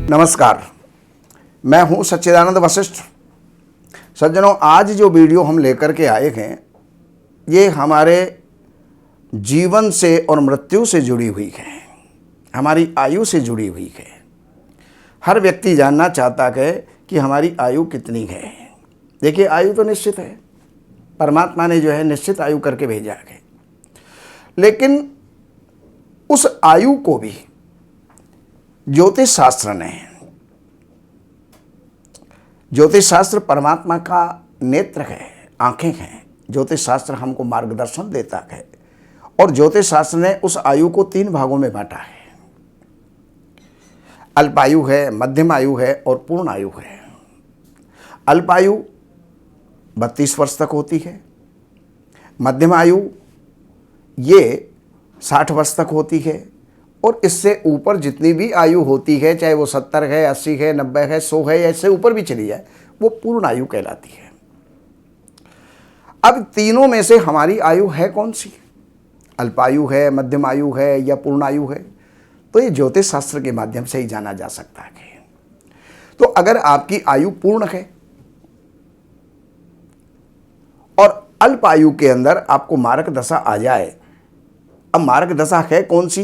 नमस्कार, मैं हूं सच्चिदानंद वशिष्ठ। सज्जनों, आज जो वीडियो हम लेकर के आए हैं ये हमारे जीवन से और मृत्यु से जुड़ी हुई है, हमारी आयु से जुड़ी हुई है। हर व्यक्ति जानना चाहता है कि हमारी आयु कितनी है। देखिए, आयु तो निश्चित है, परमात्मा ने जो है निश्चित आयु करके भेजा है, लेकिन उस आयु को भी ज्योतिष शास्त्र ने, ज्योतिष शास्त्र परमात्मा का नेत्र है, आंखें हैं। ज्योतिष शास्त्र हमको मार्गदर्शन देता है और ज्योतिष शास्त्र ने उस आयु को 3 भागों में बांटा है। अल्पायु है, मध्यम आयु है और पूर्ण आयु है। अल्पायु 32 वर्ष तक होती है। मध्यम आयु ये 60 वर्ष तक होती है और इससे ऊपर जितनी भी आयु होती है, चाहे वो 70 है, 80 है, 90 है, 100 है, या इससे ऊपर भी चली जाए, वो पूर्ण आयु कहलाती है। अब तीनों में से हमारी आयु है कौन सी? अल्पायु है, मध्यम आयु है या पूर्ण आयु है? तो ये ज्योतिष शास्त्र के माध्यम से ही जाना जा सकता है। तो अगर आपकी आयु पूर्ण है और अल्प आयु के अंदर आपको मारक दशा आ जाए, अब मारक दशा है कौन सी?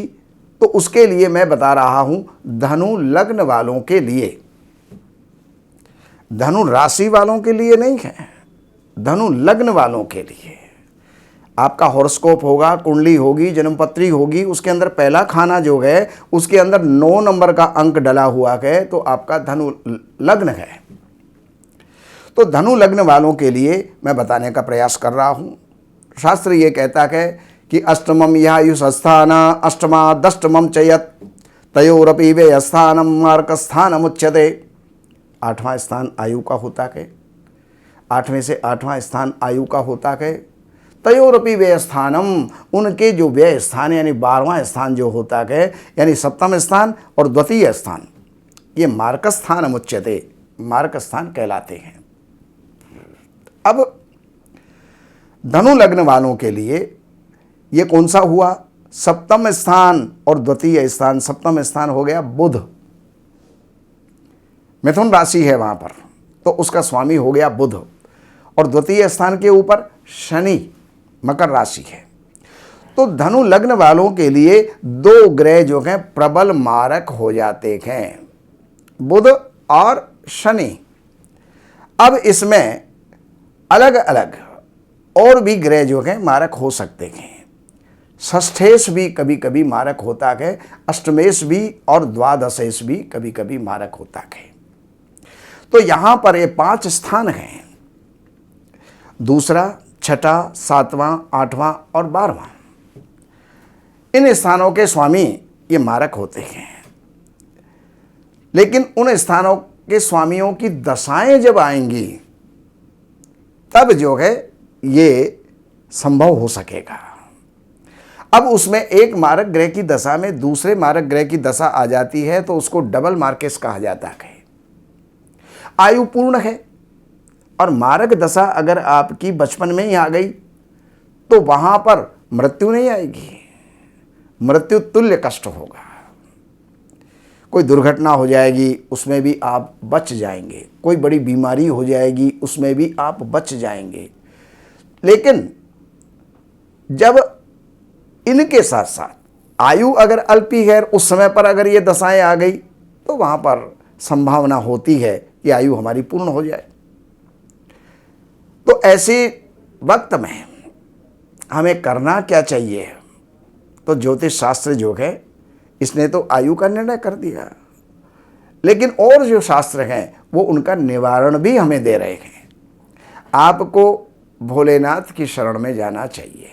तो उसके लिए मैं बता रहा हूं, धनु लग्न वालों के लिए, धनु राशि वालों के लिए नहीं है, धनु लग्न वालों के लिए। आपका हॉरोस्कोप होगा, कुंडली होगी, जन्मपत्री होगी, उसके अंदर पहला खाना जो है उसके अंदर 9 नंबर का अंक डला हुआ है, तो आपका धनु लग्न है। तो धनु लग्न वालों के लिए मैं बताने का प्रयास कर रहा हूं। शास्त्र ये कहता है कि अष्टमम यायुषस्थान अष्टमादष्टमम चयत तयोरपि वे स्थानम मार्क स्थानम उच्यते। 8वां स्थान आयु का होता है, 8वें से 8वां स्थान आयु का होता है। तयोरपि वे स्थानम, उनके जो व्यय स्थान यानी 12वां स्थान जो होता है, यानी सप्तम स्थान और द्वितीय स्थान, ये मार्क स्थानम उच्यते, मार्क स्थान कहलाते हैं। अब धनु लग्न वालों के लिए ये कौन सा हुआ? सप्तम स्थान और द्वितीय स्थान। सप्तम स्थान हो गया बुध, मिथुन राशि है वहां पर, तो उसका स्वामी हो गया बुध, और द्वितीय स्थान के ऊपर शनि, मकर राशि है। तो धनु लग्न वालों के लिए 2 ग्रह जो हैं प्रबल मारक हो जाते हैं, बुध और शनि। अब इसमें अलग अलग और भी ग्रह जो हैं मारक हो सकते हैं। षष्ठेश भी कभी कभी मारक होता है, अष्टमेश भी और द्वादशेश भी कभी कभी मारक होता है। तो यहां पर ये 5 स्थान हैं, दूसरा, छठा, 7वां, 8वां और 12वां। इन स्थानों के स्वामी ये मारक होते हैं, लेकिन उन स्थानों के स्वामियों की दशाएं जब आएंगी तब जो है ये संभव हो सकेगा। अब उसमें एक मारक ग्रह की दशा में दूसरे मारक ग्रह की दशा आ जाती है, तो उसको डबल मार्केस कहा जाता है। आयु पूर्ण है और मारक दशा अगर आपकी बचपन में ही आ गई तो वहां पर मृत्यु नहीं आएगी, मृत्यु तुल्य कष्ट होगा। कोई दुर्घटना हो जाएगी, उसमें भी आप बच जाएंगे। कोई बड़ी बीमारी हो जाएगी, उसमें भी आप बच जाएंगे। लेकिन जब इनके साथ साथ आयु अगर अल्पी है, उस समय पर अगर ये दशाएं आ गई, तो वहां पर संभावना होती है कि आयु हमारी पूर्ण हो जाए। तो ऐसे वक्त में हमें करना क्या चाहिए? तो ज्योतिष शास्त्र जो है इसने तो आयु का निर्णय कर दिया, लेकिन और जो शास्त्र हैं वो उनका निवारण भी हमें दे रहे हैं। आपको भोलेनाथ की शरण में जाना चाहिए।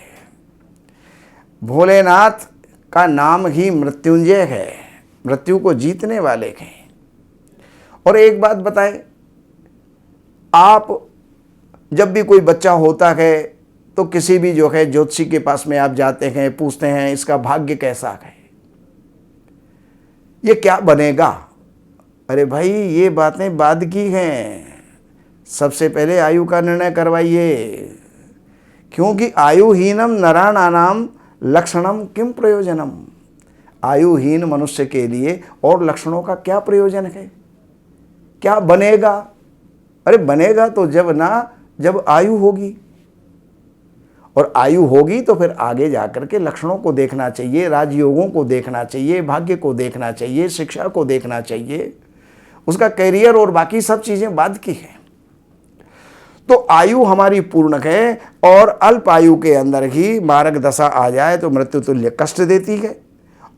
भोलेनाथ का नाम ही मृत्युंजय है, मृत्यु को जीतने वाले हैं। और एक बात बताएं, आप जब भी कोई बच्चा होता है तो किसी भी जो है ज्योतिषी के पास में आप जाते हैं, पूछते हैं इसका भाग्य कैसा है, ये क्या बनेगा? अरे भाई, ये बातें बाद की हैं, सबसे पहले आयु का निर्णय करवाइए। क्योंकि आयुहीनम नराणानाम लक्षणम किम प्रयोजनम। आयुहीन मनुष्य के लिए और लक्षणों का क्या प्रयोजन है? क्या बनेगा? अरे बनेगा तो जब आयु होगी, और आयु होगी तो फिर आगे जाकर के लक्षणों को देखना चाहिए, राजयोगों को देखना चाहिए, भाग्य को देखना चाहिए, शिक्षा को देखना चाहिए, उसका कैरियर और बाकी सब चीजें बाद की हैं। तो आयु हमारी पूर्ण है, और अल्प आयु के अंदर ही मारक दशा आ जाए तो मृत्यु तुल्य कष्ट देती है,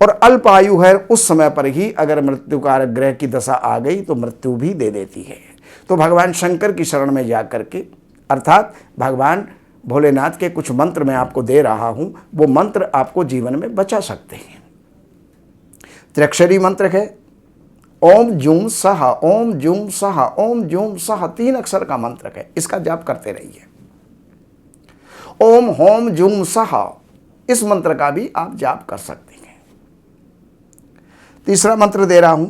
और अल्प आयु है उस समय पर ही अगर मृत्यु कारक ग्रह की दशा आ गई तो मृत्यु भी दे देती है। तो भगवान शंकर की शरण में जाकर के, अर्थात भगवान भोलेनाथ के कुछ मंत्र मैं आपको दे रहा हूं, वो मंत्र आपको जीवन में बचा सकते हैं। त्रिअक्षरी मंत्र है ओम जूम सह, ओम जूम सह, ओम जूम सह, 3 अक्षर का मंत्र है, इसका जाप करते रहिए। ओम होम जूम सह, इस मंत्र का भी आप जाप कर सकते हैं। तीसरा मंत्र दे रहा हूं,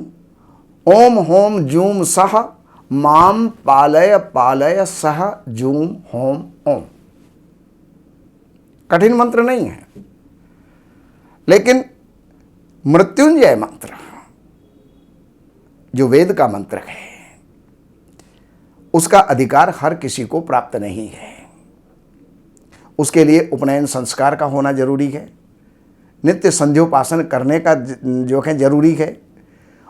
ओम होम जूम सह माम पालय पालय सह जूम होम ओम। कठिन मंत्र नहीं है, लेकिन मृत्युंजय मंत्र जो वेद का मंत्र है, उसका अधिकार हर किसी को प्राप्त नहीं है। उसके लिए उपनयन संस्कार का होना जरूरी है, नित्य संध्योपासन करने का जो है जरूरी है,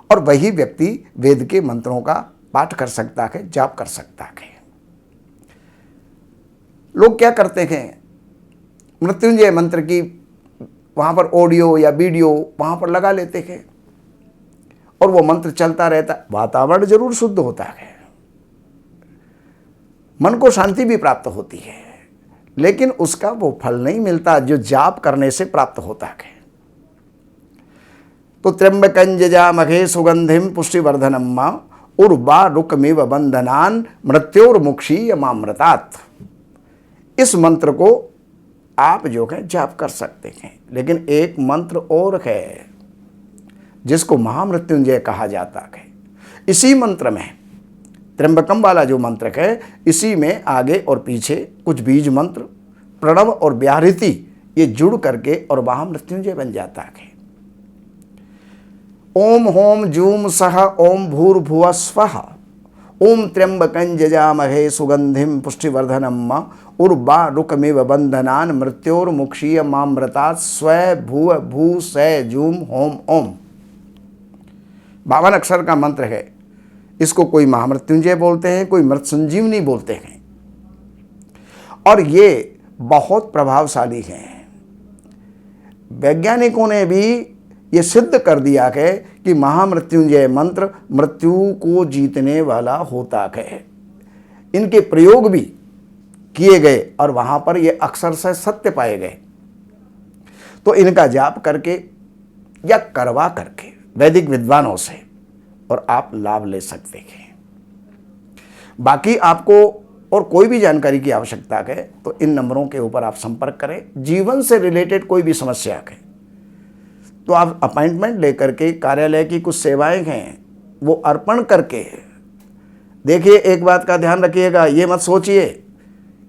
और वही व्यक्ति वेद के मंत्रों का पाठ कर सकता है, जाप कर सकता है। लोग क्या करते हैं, मृत्युंजय मंत्र की वहां पर ऑडियो या वीडियो वहां पर लगा लेते हैं, और वो मंत्र चलता रहता, वातावरण जरूर शुद्ध होता है, मन को शांति भी प्राप्त होती है, लेकिन उसका वो फल नहीं मिलता जो जाप करने से प्राप्त होता है। तो त्र्यंबकं यजामहे सुगंधिम पुष्टिवर्धनम उर्वारुकमिव बंधनान मृत्योर्मुक्षीयमामृतात्। इस मंत्र को आप जो है जाप कर सकते हैं, लेकिन एक मंत्र और है जिसको महामृत्युंजय कहा जाता है। इसी मंत्र में त्र्यंबकम वाला जो मंत्र है, इसी में आगे और पीछे कुछ बीज मंत्र, प्रणव और व्याहृति ये जुड़ करके और महामृत्युंजय बन जाता है। ओम होम जूम सह ओम भूर्भुवः स्वः ओम त्र्यंबकं यजामहे सुगंधिम पुष्टिवर्धनम उर्वारुकमिव बंधनान मृत्योर्मुक्षीयमामृतात् स्व भूव भू स जूम होम ओम। 52 अक्षर का मंत्र है। इसको कोई महामृत्युंजय बोलते हैं, कोई मृत संजीवनी बोलते हैं, और ये बहुत प्रभावशाली हैं। वैज्ञानिकों ने भी ये सिद्ध कर दिया है कि महामृत्युंजय मंत्र मृत्यु को जीतने वाला होता है। इनके प्रयोग भी किए गए और वहां पर ये अक्षर से सत्य पाए गए। तो इनका जाप करके या करवा करके वैदिक विद्वानों से और आप लाभ ले सकते हैं। बाकी आपको और कोई भी जानकारी की आवश्यकता है तो इन नंबरों के ऊपर आप संपर्क करें। जीवन से रिलेटेड कोई भी समस्या है तो आप अपॉइंटमेंट लेकर के कार्यालय की कुछ सेवाएं हैं वो अर्पण करके देखिए। एक बात का ध्यान रखिएगा, ये मत सोचिए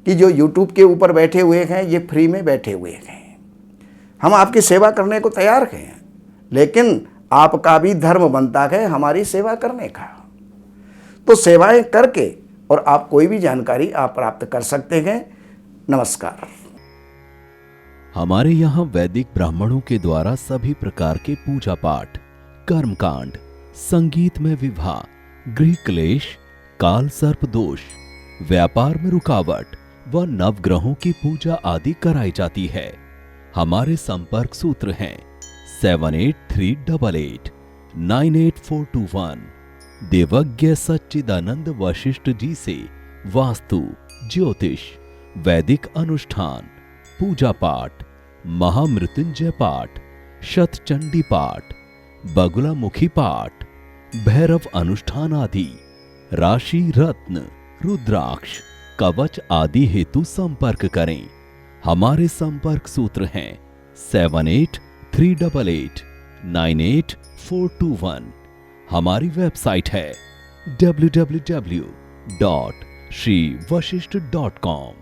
कि जो YouTube के ऊपर बैठे हुए हैं ये फ्री में बैठे हुए हैं। हम आपकी सेवा करने को तैयार हैं, लेकिन आपका भी धर्म बनता है हमारी सेवा करने का। तो सेवाएं करके और आप कोई भी जानकारी आप प्राप्त कर सकते हैं। नमस्कार। हमारे यहाँ वैदिक ब्राह्मणों के द्वारा सभी प्रकार के पूजा पाठ, कर्मकांड, संगीत में विवाह, गृह क्लेश, काल सर्प दोष, व्यापार में रुकावट व नवग्रहों की पूजा आदि कराई जाती है। हमारे संपर्क सूत्र हैं 7838898421। देवज्ञ सच्चिदानंद वशिष्ठ जी से वास्तु, ज्योतिष, वैदिक अनुष्ठान, पूजा पाठ, महामृत्युंजय पाठ, शतचंडी पाठ, बगुलामुखी पाठ, भैरव अनुष्ठान आदि, राशि रत्न, रुद्राक्ष, कवच आदि हेतु संपर्क करें। हमारे संपर्क सूत्र हैं 7838898421। हमारी वेबसाइट है www.shrivashishth.com।